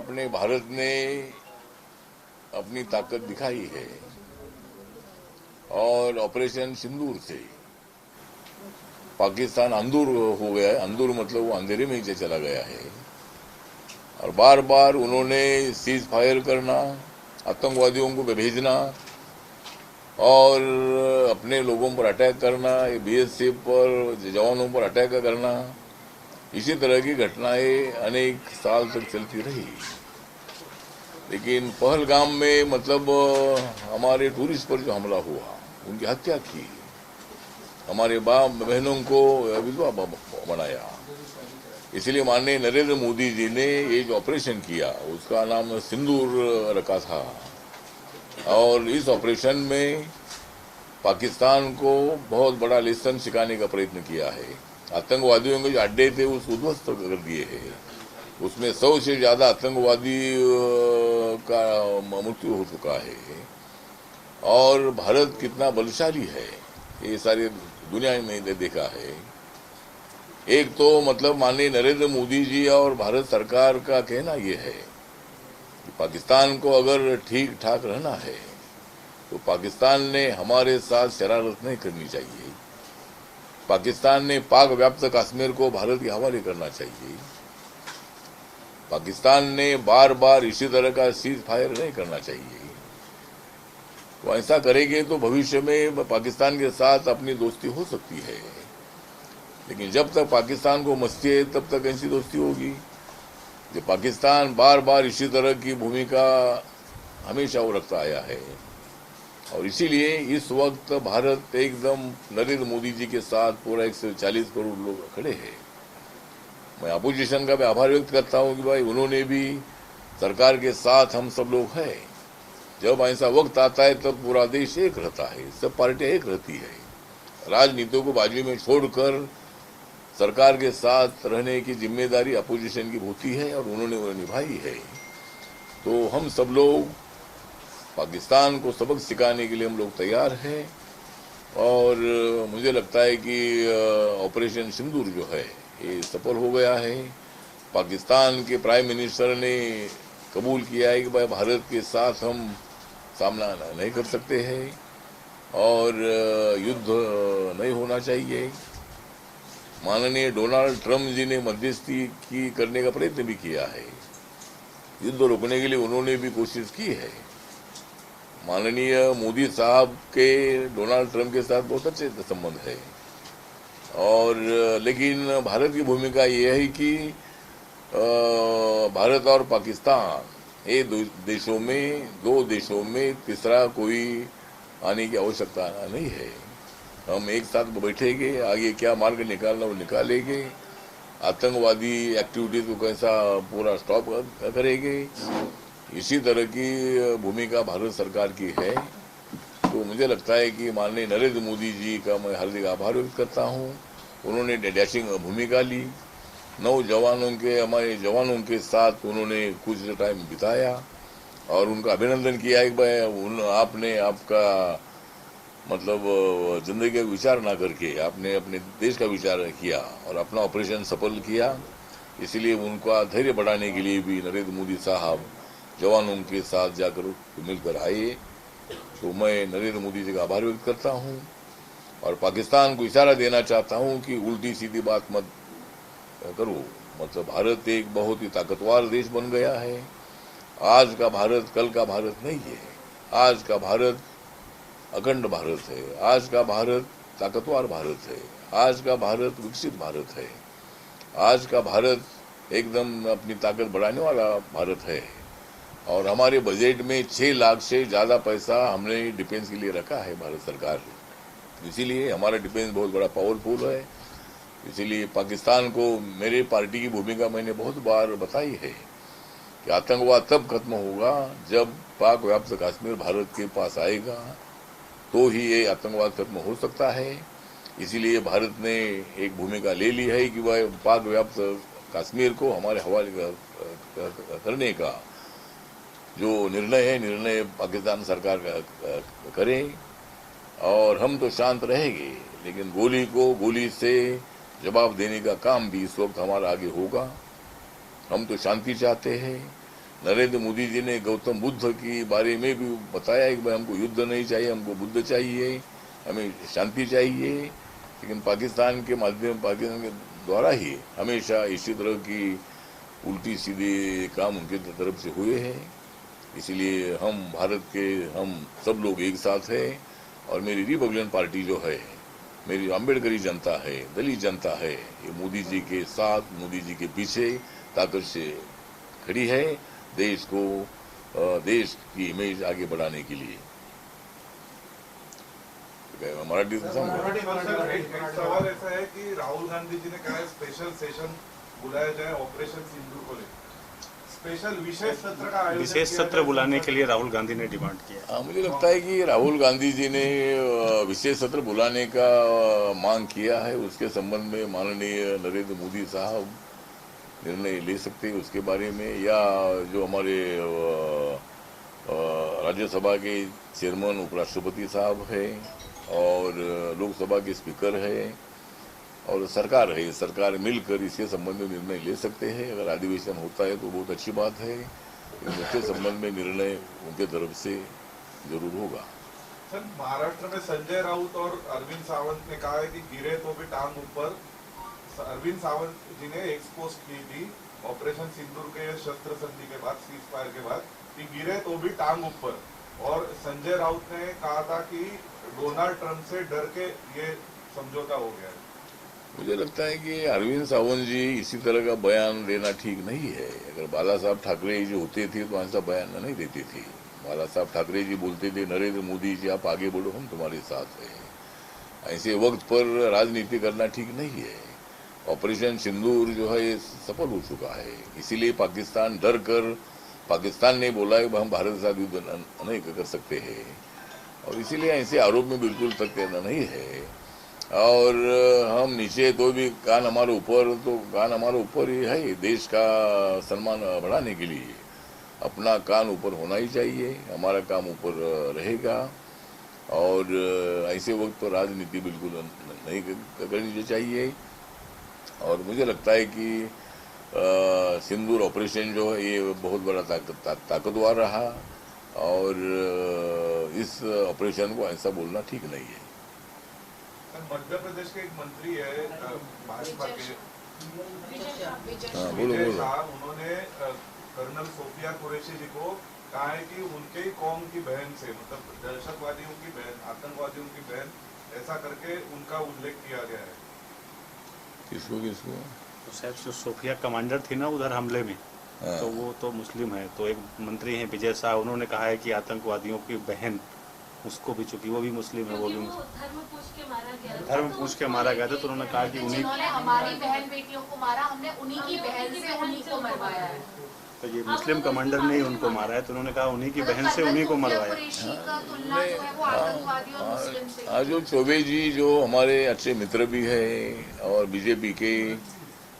अपने भारत ने अपनी ताकत दिखाई है और ऑपरेशन सिंदूर से पाकिस्तान अंदूर हो गया है। अंदूर मतलब वो अंधेरे में ही चला गया है और बार बार उन्होंने सीज फायर करना, आतंकवादियों को भेजना और अपने लोगों पर अटैक करना, बीएसएफ पर जवानों पर अटैक करना, इसी तरह की घटनाएं अनेक साल तक चलती रही। लेकिन पहलगाम में मतलब हमारे टूरिस्ट पर जो हमला हुआ, उनकी हत्या की, हमारे बाप बहनों को विधवा बनाया, इसलिए माननीय नरेंद्र मोदी जी ने ये जो ऑपरेशन किया उसका नाम सिंदूर रखा था। और इस ऑपरेशन में पाकिस्तान को बहुत बड़ा लेसन सिखाने का प्रयत्न किया है। आतंकवादियों के जो अड्डे थे उस उध्वस्त कर दिए हैं। उसमें 100 से ज्यादा आतंकवादी का मृत्यु हो चुका है। और भारत कितना बलशाली है ये सारी दुनिया में देखा है। एक तो मतलब माननीय नरेंद्र मोदी जी और भारत सरकार का कहना यह है कि पाकिस्तान को अगर ठीक ठाक रहना है तो पाकिस्तान ने हमारे साथ शरारत नहीं करनी चाहिए। पाकिस्तान ने पाक व्याप्त कश्मीर को भारत के हवाले करना चाहिए। पाकिस्तान ने बार बार इसी तरह का सीज फायर नहीं करना चाहिए। तो ऐसा करेंगे तो भविष्य में पाकिस्तान के साथ अपनी दोस्ती हो सकती है, लेकिन जब तक पाकिस्तान को मस्ती है तब तक ऐसी दोस्ती होगी। जो पाकिस्तान बार बार इसी तरह की भूमिका हमेशा वो रखता आया है और इसीलिए इस वक्त भारत एकदम नरेंद्र मोदी जी के साथ पूरा 140 करोड़ लोग खड़े हैं। मैं अपोजिशन का भी आभार व्यक्त करता हूं कि भाई उन्होंने भी सरकार के साथ हम सब लोग हैं। जब ऐसा वक्त आता है तब पूरा देश एक रहता है, सब पार्टियां एक रहती है। राजनीतियों को बाजू में छोड़कर सरकार के साथ रहने की जिम्मेदारी अपोजिशन की होती है और उन्होंने वो निभाई है। तो हम सब लोग पाकिस्तान को सबक सिखाने के लिए हम लोग तैयार हैं और मुझे लगता है कि ऑपरेशन सिंदूर जो है ये सफल हो गया है। पाकिस्तान के प्राइम मिनिस्टर ने कबूल किया है कि भाई भारत के साथ हम सामना नहीं कर सकते हैं और युद्ध नहीं होना चाहिए। माननीय डोनाल्ड ट्रंप जी ने मध्यस्थी की करने का प्रयत्न भी किया है। युद्ध रोकने के लिए उन्होंने भी कोशिश की है। माननीय मोदी साहब के डोनाल्ड ट्रंप के साथ बहुत अच्छे संबंध है और लेकिन भारत की भूमिका यह है कि भारत और पाकिस्तान ये दो देशों में तीसरा कोई आने की आवश्यकता नहीं है। हम एक साथ बैठेंगे, आगे क्या मार्ग निकालना वो निकालेंगे, आतंकवादी एक्टिविटीज को कैसा पूरा स्टॉप करेंगे, इसी तरह की भूमिका भारत सरकार की है। तो मुझे लगता है कि माननीय नरेंद्र मोदी जी का मैं हार्दिक आभार व्यक्त करता हूँ। उन्होंने डैशिंग भूमिका ली, हमारे जवानों के साथ उन्होंने कुछ टाइम बिताया और उनका अभिनंदन किया कि भाई आपने आपका मतलब जिंदगी का विचार ना करके आपने अपने देश का विचार किया और अपना ऑपरेशन सफल किया। इसलिए उनका धैर्य बढ़ाने के लिए भी नरेंद्र मोदी साहब जवानों के साथ जाकर मिलकर आए। तो मैं नरेंद्र मोदी जी का आभार व्यक्त करता हूं और पाकिस्तान को इशारा देना चाहता हूं कि उल्टी सीधी बात मत करो। मतलब भारत एक बहुत ही ताकतवर देश बन गया है। आज का भारत कल का भारत नहीं है। आज का भारत अखंड भारत है। आज का भारत ताकतवर भारत है। आज का भारत विकसित भारत है। आज का भारत एकदम अपनी ताकत बढ़ाने वाला भारत है और हमारे बजट में 6 लाख से ज्यादा पैसा हमने डिफेंस के लिए रखा है भारत सरकार ने। इसीलिए हमारा डिफेंस बहुत बड़ा पावरफुल है। इसीलिए पाकिस्तान को मेरे पार्टी की भूमिका मैंने बहुत बार बताई है कि आतंकवाद तब खत्म होगा जब पाक व्याप्त कश्मीर भारत के पास आएगा, तो ही ये आतंकवाद खत्म हो सकता है। इसीलिए भारत ने एक भूमिका ले ली है कि वह पाक व्याप्त कश्मीर को हमारे हवाले करने का जो निर्णय पाकिस्तान सरकार का करे और हम तो शांत रहेंगे, लेकिन गोली को गोली से जवाब देने का काम भी इस वक्त हमारा आगे होगा। हम तो शांति चाहते हैं, नरेंद्र मोदी जी ने गौतम बुद्ध की बारे में भी बताया कि भाई हमको युद्ध नहीं चाहिए, हमको बुद्ध चाहिए, हमें शांति चाहिए। लेकिन पाकिस्तान के द्वारा ही हमेशा इसी तरह की उल्टी सीधे काम उनके तरफ से हुए हैं। इसलिए हम भारत के हम सब लोग एक साथ हैं और मेरी रिपब्लिकन पार्टी जो है, मेरी अम्बेडकरी जनता है, दलित जनता है, ये मोदी जी के साथ, मोदी जी के पीछे ताकत से खड़ी है देश की इमेज आगे बढ़ाने के लिए। मराठी एक सवाल ऐसा है कि राहुल गांधी जी ने कहा है स्पेशल सेशन बुलाया जाए ऑपरेशन सिंदूर को लेकर, स्पेशल विशेष सत्र बुलाने के लिए राहुल गांधी ने डिमांड किया। मुझे लगता है कि राहुल गांधी जी ने विशेष सत्र बुलाने का मांग किया है। उसके संबंध में माननीय नरेंद्र मोदी साहब निर्णय ले सकते हैं उसके बारे में, या जो हमारे राज्यसभा के चेयरमैन उपराष्ट्रपति साहब है और लोकसभा के स्पीकर है और सरकार है, सरकार मिलकर इसके संबंध में निर्णय ले सकते हैं। अगर अधिवेशन होता है तो बहुत अच्छी बात है, लेकिन उसके संबंध में निर्णय उनके तरफ से जरूर होगा। सर, महाराष्ट्र में संजय राउत और अरविंद सावंत ने कहा है कि गिरे तो भी टांग ऊपर। अरविंद सावंत जी ने एक्सपोज की थी ऑपरेशन सिंदूर के शस्त्र संधि के बाद, सीज फायर के बाद, कि गिरे तो भी टांग ऊपर। और संजय राउत ने कहा था कि डोनाल्ड ट्रंप से डर के ये समझौता हो गया है। मुझे लगता है कि अरविंद सावंत जी इसी तरह का बयान देना ठीक नहीं है। अगर बाला साहब ठाकरे जी होते थे तो ऐसा बयान नहीं देते थे। बाला साहब ठाकरे जी बोलते थे नरेंद्र मोदी जी आप आगे बढ़ो, हम तुम्हारे साथ हैं। ऐसे वक्त पर राजनीति करना ठीक नहीं है। ऑपरेशन सिंदूर जो है ये सफल हो चुका है, इसीलिए पाकिस्तान डर कर, पाकिस्तान ने बोला है हम भारत के साथ युद्ध नहीं कर सकते हैं, और इसीलिए ऐसे आरोप में बिल्कुल तथ्य नहीं है। और हम नीचे तो भी कान हमारे ऊपर, तो कान हमारे ऊपर ही है। देश का सम्मान बढ़ाने के लिए अपना कान ऊपर होना ही चाहिए, हमारा काम ऊपर रहेगा। और ऐसे वक्त तो राजनीति बिल्कुल नहीं करनी चाहिए। और मुझे लगता है कि सिंदूर ऑपरेशन जो है ये बहुत बड़ा ताकतवर रहा, और इस ऑपरेशन को ऐसा बोलना ठीक नहीं है। मध्य प्रदेश के एक मंत्री है भाजपा के, बोलो। उन्होंने कर्नल सोफिया कुरैशी जी को कहा है कि उनके ही कौम की बहन से, मतलब दहशतवादियों की बहन, आतंकवादियों की बहन, ऐसा करके उनका उल्लेख किया गया है। किसको? तो शायद जो सोफिया कमांडर थी ना उधर हमले में, तो वो तो मुस्लिम है। तो एक मंत्री हैं विजय शाह, उन्होंने कहा है कि आतंकवादियों की बहन, उसको भी, चूंकि वो भी मुस्लिम है, वो भी धर्म पूछ के मारा गया था। तो उन्होंने कहा कि उन्हीं हमारी बहन बेटियों को मारा, हमने उन्हीं की बहन से उन्हीं को मरवाया है। तो ये मुस्लिम कमांडर ने ही उनको मारा है, तो उन्होंने कहा उन्हीं की बहन से उन्हीं को मरवाया। जो चौबे जी जो हमारे अच्छे मित्र भी है और बीजेपी के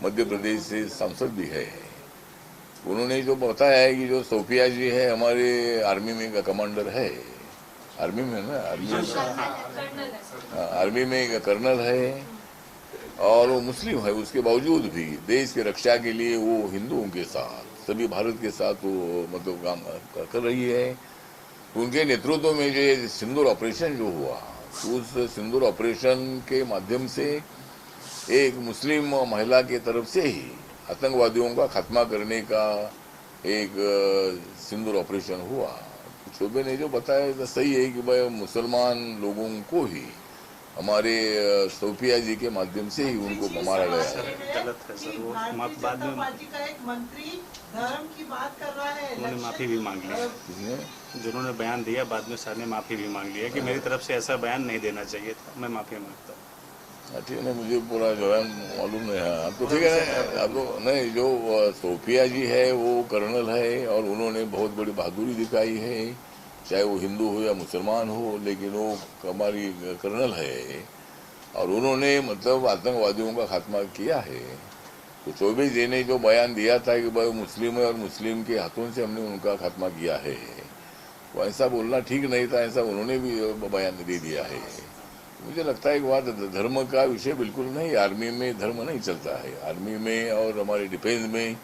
मध्य प्रदेश से सांसद भी है, उन्होंने जो बताया है कि जो सोफिया जी है हमारे आर्मी में का कमांडर है, आर्मी में ना, आर्मी में एक कर्नल है और वो मुस्लिम है। उसके बावजूद भी देश की रक्षा के लिए वो हिंदुओं के साथ, सभी भारत के साथ वो मतलब काम कर रही है। उनके नेतृत्व में जो सिंदूर ऑपरेशन जो हुआ, उस सिंदूर ऑपरेशन के माध्यम से एक मुस्लिम महिला के तरफ से ही आतंकवादियों का खात्मा करने का एक सिंदूर ऑपरेशन हुआ। चौबे ने जो बताया तो सही है कि भाई मुसलमान लोगों को ही हमारे सोफिया जी के माध्यम से ही उनको मारा गया है। गलत है सर, वो बाद में का एक मंत्री धर्म की बात कर रहा है, उन्होंने माफी भी मांग ली। जिन्होंने बयान दिया बाद में सर ने माफी भी मांग लिया कि मेरी तरफ से ऐसा बयान नहीं देना चाहिए था, मैं माफी मांगता हूँ। ठीक है, मुझे पूरा जो है मालूम नहीं है। अब तो ठीक है, अब तो नहीं, जो सोफिया जी है वो कर्नल है और उन्होंने बहुत बड़ी बहादुरी दिखाई है, चाहे वो हिंदू हो या मुसलमान हो, लेकिन वो हमारी कर्नल है और उन्होंने मतलब आतंकवादियों का खात्मा किया है। तो चौबे जी ने जो बयान दिया था कि भाई मुस्लिम है और मुस्लिम के हाथों से हमने उनका खात्मा किया है, वो ऐसा बोलना ठीक नहीं था, ऐसा उन्होंने भी बयान दे दिया है। मुझे लगता है कि बात धर्म का विषय बिल्कुल नहीं, आर्मी में धर्म नहीं चलता है। आर्मी में और हमारे डिफेंस में,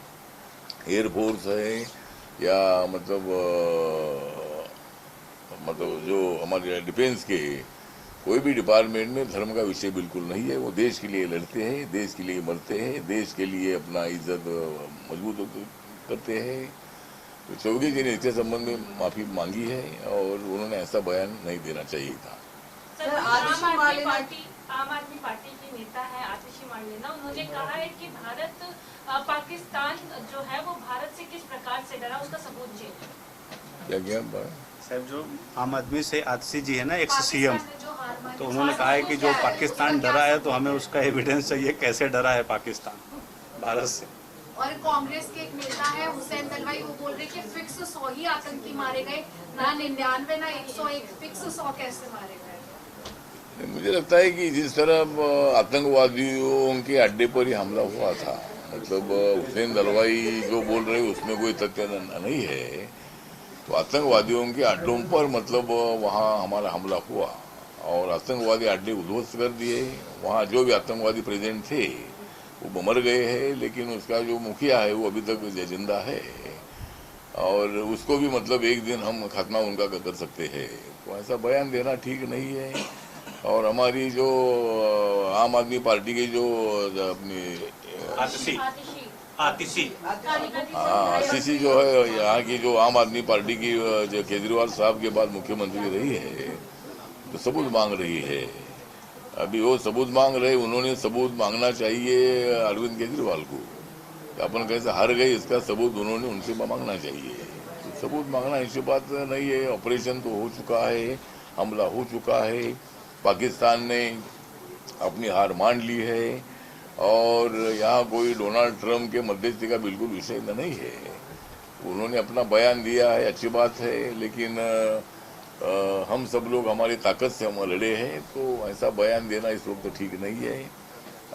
एयरफोर्स है, या मतलब जो हमारे डिफेंस के कोई भी डिपार्टमेंट में धर्म का विषय बिल्कुल नहीं है। वो देश के लिए लड़ते हैं, देश के लिए मरते हैं, देश के लिए अपना इज्जत मजबूत करते हैं। तो चौधरी जी ने इसके संबंध में माफी मांगी है और उन्होंने ऐसा बयान नहीं देना चाहिए था। सर, आम आदमी पार्टी के नेता है आतिशी मार्लेना, उन्होंने कहा है कि भारत पाकिस्तान जो है वो भारत से किस प्रकार से डरा, उसका सबूत चाहिए। क्या साहब, जो आम आदमी से आतिशी जी है ना, एक्स सीएम, तो उन्होंने कहा है कि जो पाकिस्तान डरा है तो हमें उसका एविडेंस चाहिए, कैसे डरा है पाकिस्तान भारत से। और कांग्रेस के एक नेता है हुसैन दलवाई, वो बोल रहे कि फिक्स 100 ही आतंकी मारे गए, ना 99 ना 101, फिक्स 100 कैसे मारे गए? मुझे लगता है कि जिस तरह आतंकवादियों के अड्डे पर ही हमला हुआ था, मतलब हुसैन दलवाई जो बोल रहे उसमें कोई तथ्य नहीं है। तो आतंकवादियों के अड्डों पर मतलब वहाँ हमारा हमला हुआ और आतंकवादी अड्डे उध्वस्त कर दिए। वहाँ जो भी आतंकवादी प्रेजेंट थे वो मर गए हैं, लेकिन उसका जो मुखिया है वो अभी तक जिंदा है और उसको भी मतलब एक दिन हम खात्मा उनका कर सकते हैं। तो ऐसा बयान देना ठीक नहीं है। और हमारी जो आम आदमी पार्टी की जो अपनी आतिशी जो है, यहाँ की जो आम आदमी पार्टी की जो केजरीवाल साहब के बाद मुख्यमंत्री रही है, तो सबूत मांग रही है। अभी वो सबूत मांग रहे, उन्होंने सबूत मांगना चाहिए अरविंद केजरीवाल को। अपन कैसे हार गए इसका सबूत उन्होंने उनसे मांगना चाहिए। तो सबूत मांगना ऐसी बात नहीं है। ऑपरेशन तो हो चुका है, हमला हो चुका है, पाकिस्तान ने अपनी हार मान ली है और यहाँ कोई डोनाल्ड ट्रंप के मध्यस्थी का बिल्कुल विषय नहीं है। उन्होंने अपना बयान दिया है, अच्छी बात है, लेकिन हम सब लोग हमारी ताकत से हम लड़े हैं, तो ऐसा बयान देना इस वक्त ठीक नहीं है।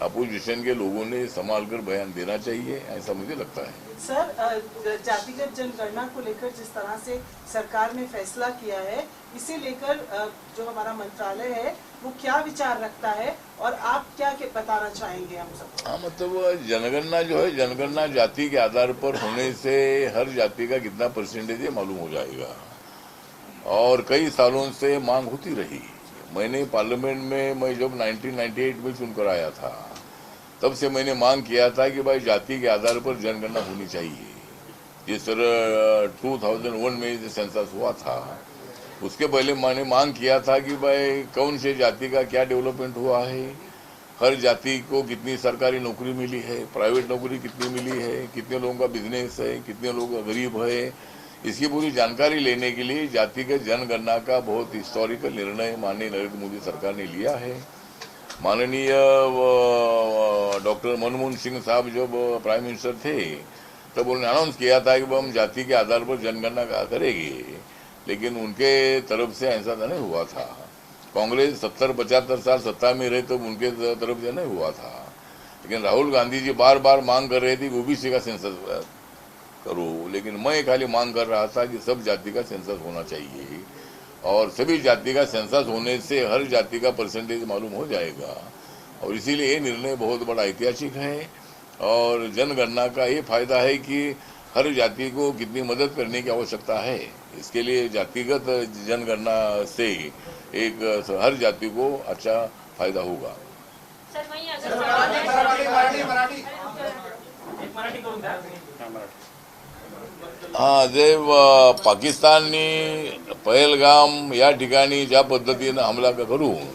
अपोजिशन के लोगों ने संभाल कर बयान देना चाहिए, ऐसा मुझे लगता है। सर, जातिगत जनगणना को लेकर जिस तरह से सरकार ने फैसला किया है, इसे लेकर जो हमारा मंत्रालय है वो क्या विचार रखता है और आप क्या बताना चाहेंगे हम सब? हाँ, मतलब जनगणना जो है, जनगणना जाति के आधार पर होने से हर जाति का कितना परसेंटेज है मालूम हो जाएगा और कई सालों से मांग होती रही। मैंने पार्लियामेंट में, मैं जब 1998 में चुनकर आया था, तब से मैंने मांग किया था कि भाई जाति के आधार पर जनगणना होनी चाहिए। जिस तरह 2001 में सेंसस हुआ था, उसके पहले मैंने मांग किया था कि भाई कौन से जाति का क्या डेवलपमेंट हुआ है, हर जाति को कितनी सरकारी नौकरी मिली है, प्राइवेट नौकरी कितनी मिली है, कितने लोगों का बिजनेस है, कितने लोग गरीब है। इसकी पूरी जानकारी लेने के लिए जातिगत जनगणना का बहुत हिस्टोरिकल निर्णय माननीय नरेंद्र मोदी सरकार ने लिया है। माननीय डॉक्टर मनमोहन सिंह साहब जब प्राइम मिनिस्टर थे, तब उन्होंने अनाउंस किया था कि हम जाति के आधार पर जनगणना करेंगे, लेकिन उनके तरफ से ऐसा नहीं हुआ था। कांग्रेस 70-75 साल सत्ता में रहे तो उनके तरफ से नहीं हुआ था, लेकिन राहुल गांधी जी बार बार मांग कर रहे थे कि ओबीसी का सेंसस करो, लेकिन मैं खाली मांग कर रहा था कि सब जाति का सेंसस होना चाहिए और सभी जाति का सेंसस होने से हर जाति का परसेंटेज मालूम हो जाएगा और इसीलिए ये निर्णय बहुत बड़ा ऐतिहासिक है। और जनगणना का ये फायदा है कि हर जाति को कितनी मदद करने की आवश्यकता है, इसके लिए जातिगत जनगणना से एक हर जाति को अच्छा फायदा होगा। सर, वहीं अगर हा, जे पाकिस्ताननी पहलगाम या ठिकाणी ज्या पद्धतीनं हमला करून